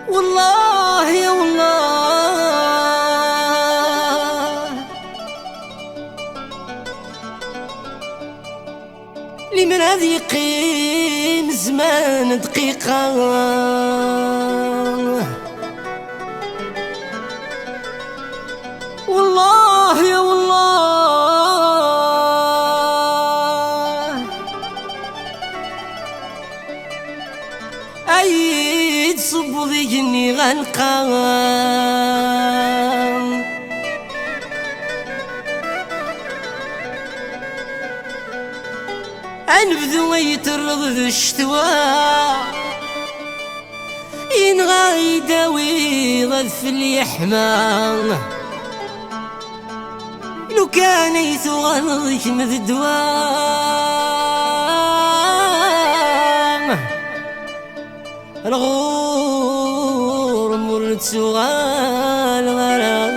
والله يا والله لي من هذه يقين زمان دقيقة والله يا والله عيد صبو ذيني غنقان عنبذو يترض ذو الشتواء ينغى يداوي غذف اللي يحمى لو كان يثغنضك مذ الدوام الغور مرت سغال غرام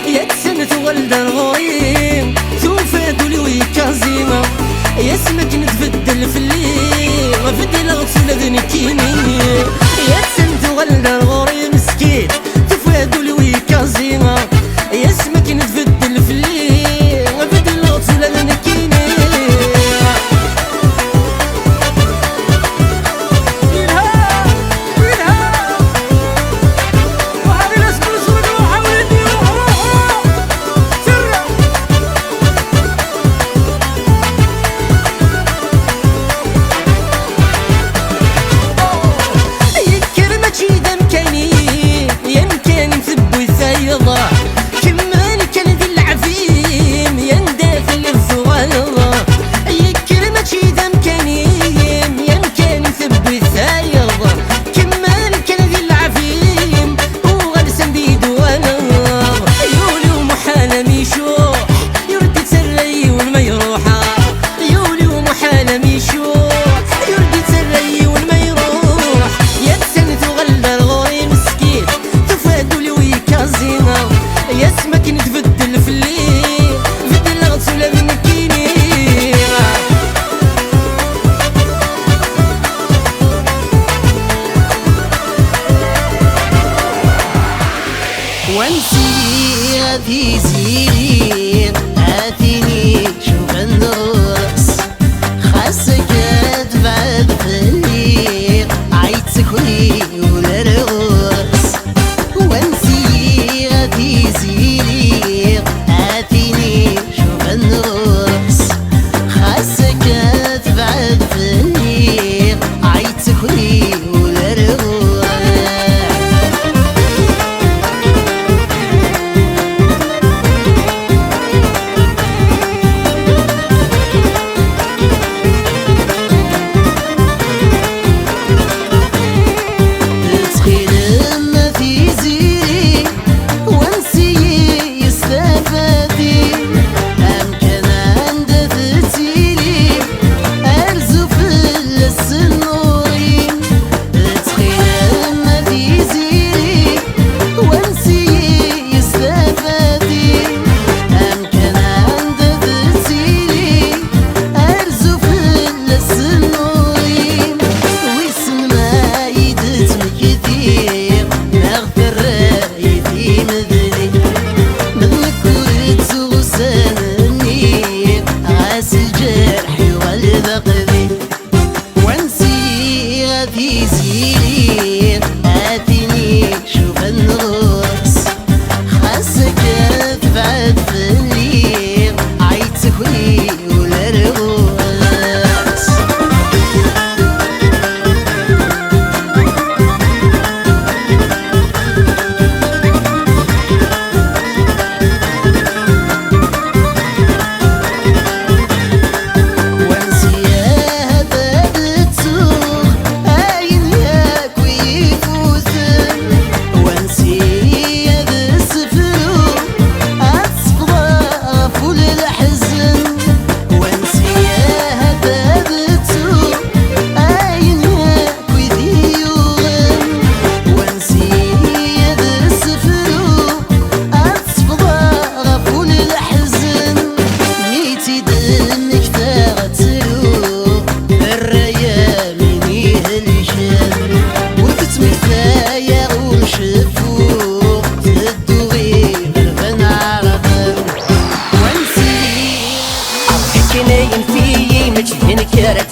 يتسنت ولد الغريم توفاد لوي كازيمة يسمك نتبدل في الليل غفدل غسل ذنكيني يتسنت ولد الغريم مسكين توفاد لوي كازيمة يسمك نتبدل في الليل غفدل غسل ذنكيني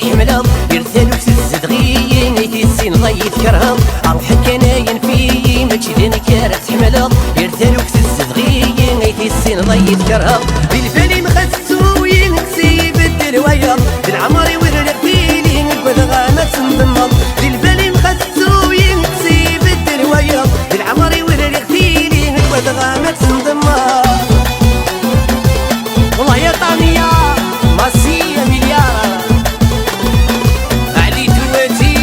تحملها يرثل وتزد غي نيتي السين ضيت كرها روحك انا ينفي ماشي دينك راه تحملها يرثل وتزد غي نيتي السين ضيت كرها بالفالي مخسوين نسيب الدروايه بالعمر ورغتيلي نقول غامات نضمض بالفالي مخسوين نسيب الدروايه بالعمر ورغتيلي نقول غامات نضمض والله يا طانية ماسية مليار علي تواتي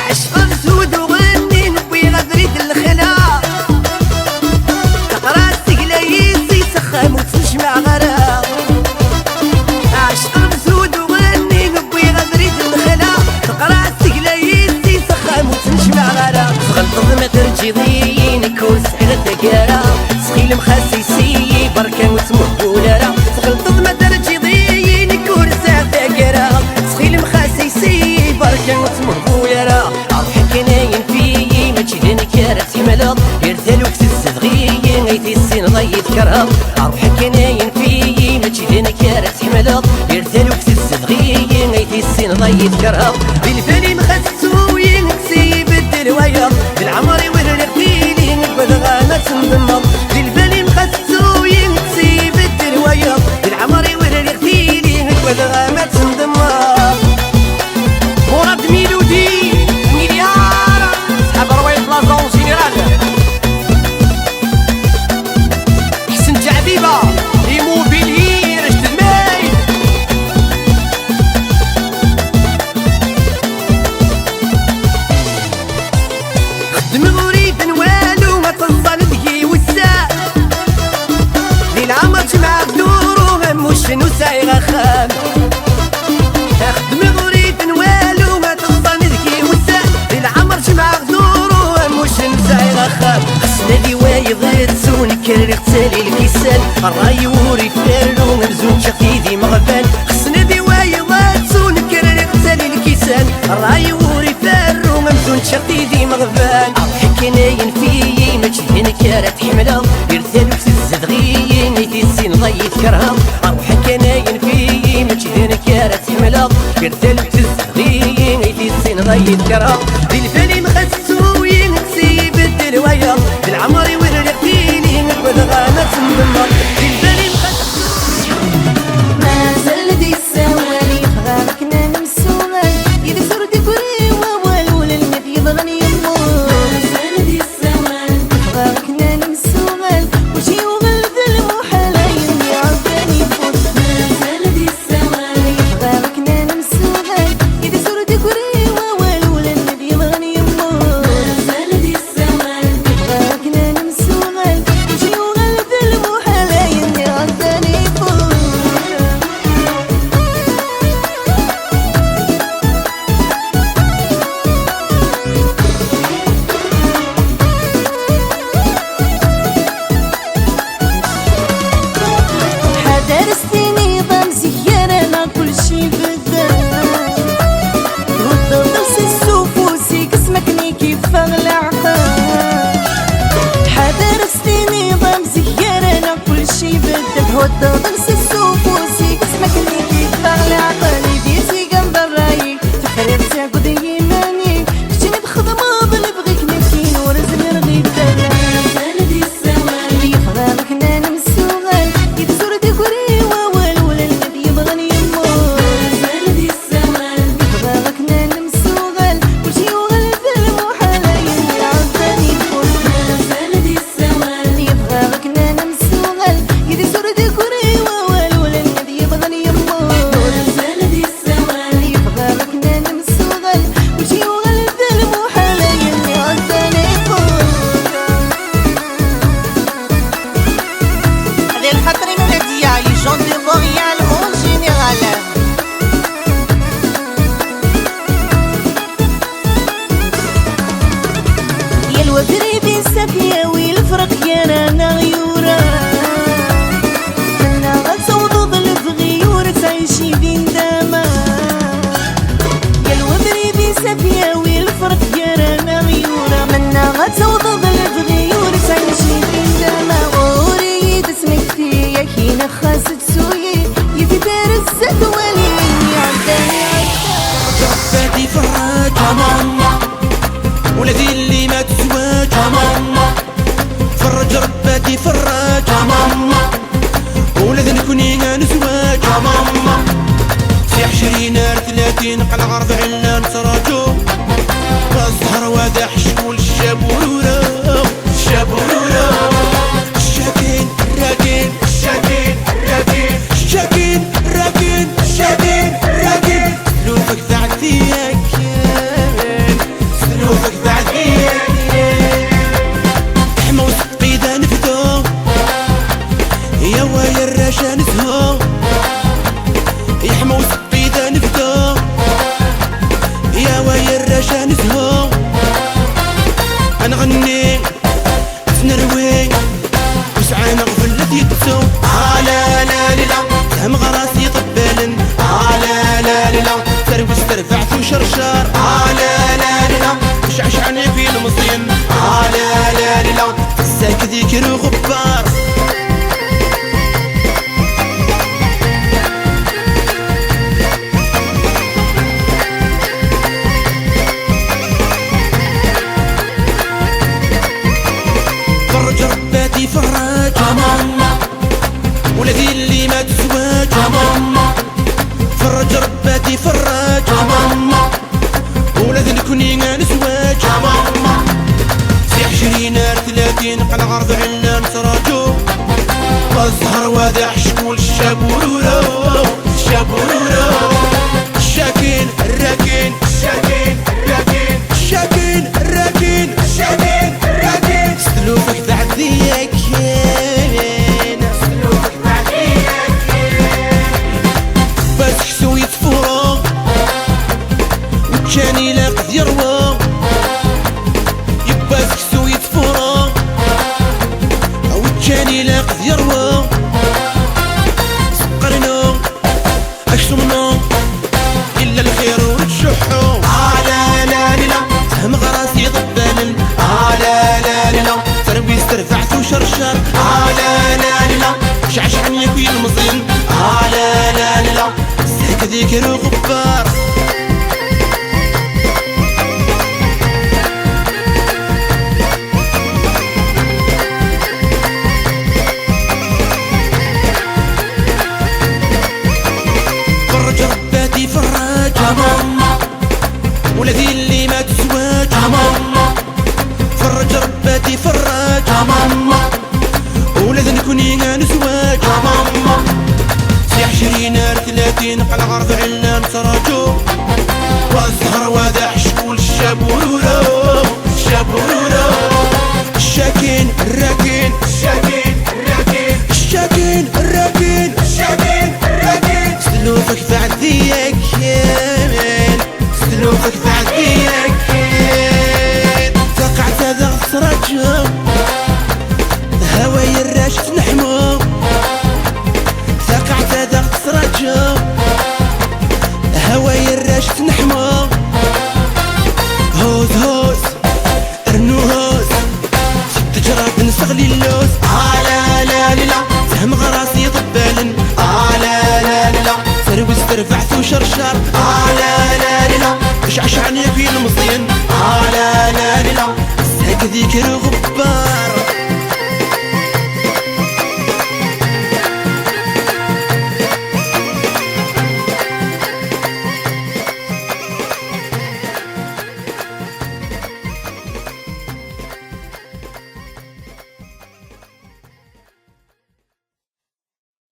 عشق الزود وغني نبي غدريد الخلا تقرا السقلايسي سخام وتنجمع غرا عشق الزود وغني نبي غدريد الخلا تقرا السقلايسي سخام وتنجمع غرا تغلطض ما ترجي ضينك وسعر تقارا سخيل مخاسيسي بركان وتمهولارا تغلطض ما ترجي ضينك وسعر تقارا سخيل مخاسيسي بركان وتمهولارا روحك نايم فيي ماشي دينك راه تحملها يرثل وكتزد غي غيتي السين ضيت كرها روحك نايم فيي ماشي دينك راه تحملها يرثل وكتزد غي غيتي السين ضيت كرها بالفالي مخسوين نسيب الدروايه بالعمر ورغتيلي نقبل غامات نضمض بالفالي مخسوين نسيب الدروايه بالعمر ورغتيلي نقبل غامات نضمض مراد ميلودي مليار صحاب رواية بلاصة جينيرال حسن تعذيبة ايموبيلي رشد الماي خدم غريبا والو ما تصل دقي وسا ليل عمر جمع بدورو همو شنو سايغا خام خدم غريبا والو ما تصل دقي وسا ليل عمر جمع بدورو همو شنو سايغا خام خسنا لي وايض تسون كرر تالي الكيسان الراي وري فارو ممزون شخصي دي مغفان خسنا لي وايض تسون كرر تالي الكيسان الراي وري فارو ممزون شخصي دي مغفان روحك ناين فيي ماشي دينك راه تحملها يرثل وتزد غي نيتي السين ضيت كرها روحك ناين فيي ماشي دينك راه تحملها يرثل وتزد غي نيتي السين ضيت كرها بالفالي مخسوين نسيب الدروايه بالعمر ورغتيلي نقبل غامات نضمض بالفالي ما زال دي السوالي غارك نانم السومال إذا صرت كريوة والو للمد يبغني يمو ما زال دي السوال غارك نانم السومال وشي وغلب المحال يمي عرفاني فوت ما زال دي السوالي غارك نانم السومال إذا صرت كريوة والو للمد يبغني يمو ما زال دي السوال غارك نانم السومال وشي وغلب المحال يمي 30 قلع غرض علان سراجو والزهر واضح شكول الشابورورة الشابورورة الشاكين الراكين الشاكين الراكين الشاكين الراكين الشاكين الراكين سلوفك ذعتيك سلوفك ذعتيك حما وسقيدة نفدو يا ويا الرشا نزهو يحما وسقيدة نفدو يا ويا الرشا نزهو نغني نروي وسعى نغفل الذي يتسو لا لا لا سهم غراسي طبالن لا لا لا تروي استرفعت وشرشار لا لا لا وشعش عني في المصين لا لا لا الساك ذيكر وغبار فرج رباتي فراج ماما ولدي اللي ما تزواج ماما فرج رباتي فراج ماما ولدي نكوني نزواج ماما في 20 30 قلع غرض علان سراجو والزهر واضح شكول الشابورورة الشابورورة الشاكين الراكين الشاكين الراكين الشاكين الراكين الشاكين الراكين سلوفك ذعذيك سلوفك ذعذيك بس كسو يتفورو وجاني لاقذ يروى يباس كسو يتفورو وجاني لاقذ يروى سقرنو أكسمنو إلا الخير ورتشحو لا لا لا سهم غراسي ضبالن لا لا لا تروي استرفعت وشرشر لا لا لا شعش عني في المصين لا لا لا ساك ذيكر وغبار فرج رباتي فراج ماما ولدي اللي ما تزواج ماما فرج رباتي فراج ماما ولد نكوني نزواج ماما في 20 30 قلع غرض علان سراجو والزهر واضح شكول الشابورورة الشابورورة الشاكين الراكين الشاكين الراكين الشاكين الراكين الشاكين الراكين سلوفك ذعذيك سلوفك ذعذيك ثقعت هذا سراجو هواي الراش تنحمو ثقعت هذا سراجو هواي الراش تنحمو هوز هوز ارنو هوز ست جراد نسغلي اللوز لا لا لا سهم غراسي ضبالن لا لا لا سروي استرفعت وشرشر لا لا لا شعش عني في المصين لا لا لا ساك ذيكر وغبار